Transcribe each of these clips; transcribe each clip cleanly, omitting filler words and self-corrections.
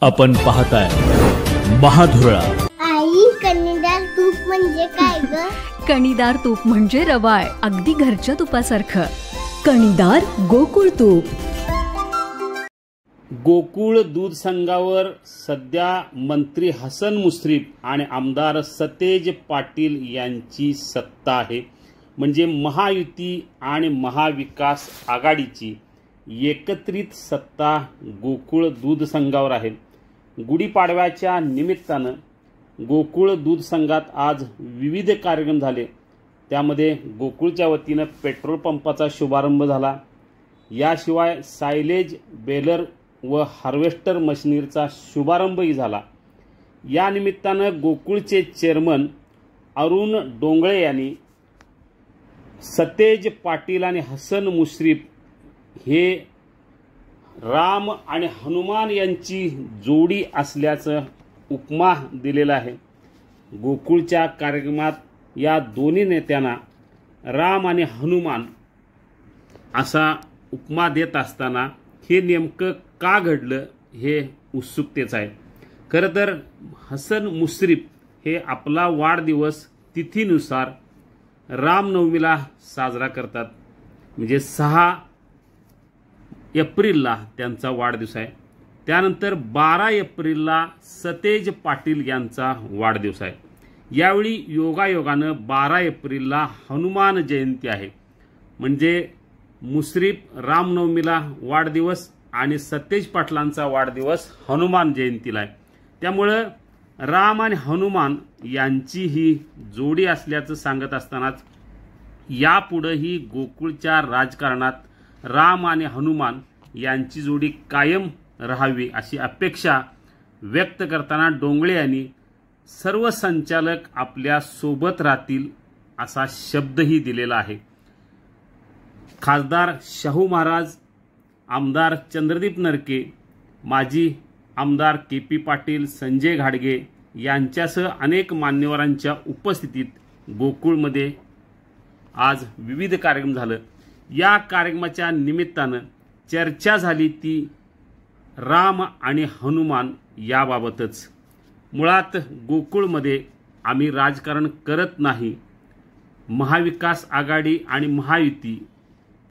आपण पाहताय महाधुरा। आई, कणीदार तूप म्हणजे काय ग? कणीदार तूप म्हणजे रवाळ, अगदी घरच्या तुपासारखं। कणीदार गोकुळ तूप। गोकुळ दूध संघावर सध्या मंत्री हसन मुश्रीफ आणि आमदार सतेज पाटील यांची सत्ता आहे। म्हणजे महायुती आणि महाविकास आघाडीची एकत्रित सत्ता गोकुळ दूध संघावर आहे। गुढीपाडव्याच्या निमित्तानं गोकुळ दूध संघात आज विविध कार्यक्रम झाले। त्यामध्ये गोकुळच्या वतीनं पेट्रोल पंपाचा शुभारंभ झाला। याशिवाय सायलेज बेलर व हार्वेस्टर मशिनरीचा शुभारंभही झाला। या निमित्तानं गोकुळचे चेअरमन अरुण डोंगळे यांनी सतेज पाटील आणि हसन मुश्रीफ हे राम आणि हनुमान यांची जोडी असल्याचं उपमा दिलेला आहे। गोकुळच्या कार्यक्रमात या दोन्ही नेत्यांना राम आणि हनुमान असा उपमा देत असताना हे नेमकं का घडलं हे उत्सुकतेचं आहे। खरं तर हसन मुश्रीफ हे आपला वाढदिवस तिथीनुसार रामनवमीला साजरा करतात। म्हणजे 6 एप्रिलला त्यांचा वाढदिवस आहे। त्यानंतर 12 एप्रिलला सतेज पाटील यांचा वाढदिवस आहे। यावेळी योगायोगानं 12 एप्रिलला हनुमान जयंती आहे। म्हणजे मुश्रीफ रामनवमीला वाढदिवस आणि सतेज पाटलांचा वाढदिवस हनुमान जयंतीला आहे। त्यामुळं राम आणि हनुमान यांची ही जोडी असल्याचं सांगत असतानाच यापुढेही गोकुळच्या राजकारणात राम आणि हनुमान यांची जोडी कायम राहावी अशी अपेक्षा व्यक्त करताना डोंगळे यांनी सर्व संचालक आपल्या सोबत राहतील असा शब्दही दिलेला आहे। खासदार शाहू महाराज, आमदार चंद्रदीप नरके, माजी आमदार के.पी. पाटील, संजय घाडगे यांच्यासह अनेक मान्यवरांच्या उपस्थितीत गोकुळमध्ये आज विविध कार्यक्रम झाले। या कार्यक्रमाच्या निमित्तानं चर्चा झाली ती राम आणि हनुमान याबाबतच। मुळात गोकुळमध्ये आम्ही राजकारण करत नाही। महाविकास आघाडी आणि महायुती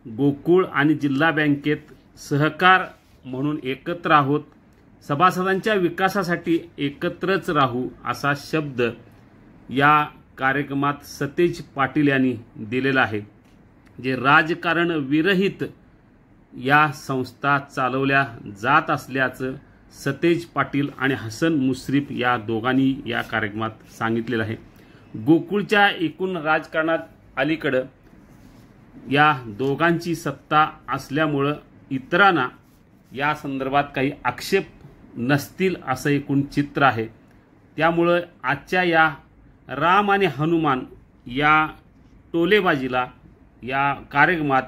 गोकुळ आणि जिल्हा बँकेत सहकार म्हणून एकत्र आहोत। सभासदांच्या विकासासाठी एकत्रच राहू असा शब्द या कार्यक्रमात सतेज पाटील यांनी दिलेला आहे। जे राजकारण विरहित या संस्था चालवल्या जात असल्याचं सतेज पाटील आणि हसन मुश्रीफ या दोघांनी या कार्यक्रमात सांगितलेलं आहे। गोकुळच्या एकूण राजकारणात अलीकडं या दोघांची सत्ता असल्यामुळं इतरांना या संदर्भात काही आक्षेप नसतील असं एकूण चित्र आहे। त्यामुळं आजच्या या राम आणि हनुमान या टोलेबाजीला या कार्यक्रमात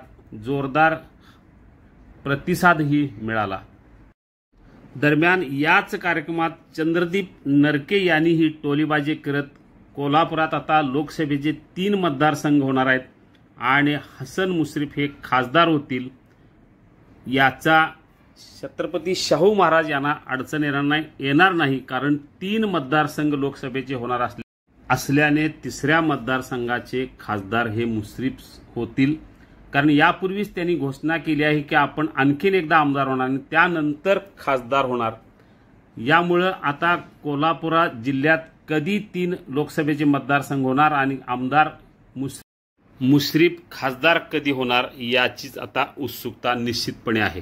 जोरदार प्रतिसादही मिळाला। दरम्यान याच कार्यक्रमात चंद्रदीप नरके यांनी ही टोलेबाजी करत कोल्हापुरात आता लोकसभेचे 3 मतदारसंघ होणार आहेत आणि हसन मुश्रीफ हे खासदार होतील याचा छत्रपती शाहू महाराज यांना अडचण येणार नाही। कारण 3 मतदारसंघ लोकसभेचे होणार असल्याने 3ऱ्या मतदारसंघाचे खासदार हे मुश्रीफ होतील। कारण यापूर्वीच त्यांनी घोषणा केली आहे की आपण आणखीन एकदा आमदार होणार आणि त्यानंतर खासदार होणार। यामुळे आता कोल्हापूर जिल्ह्यात कधी 3 लोकसभेचे मतदारसंघ होणार आणि आमदार मुश्रीफ खासदार कधी होणार याचीच आता उत्सुकता निश्चितपणे आहे।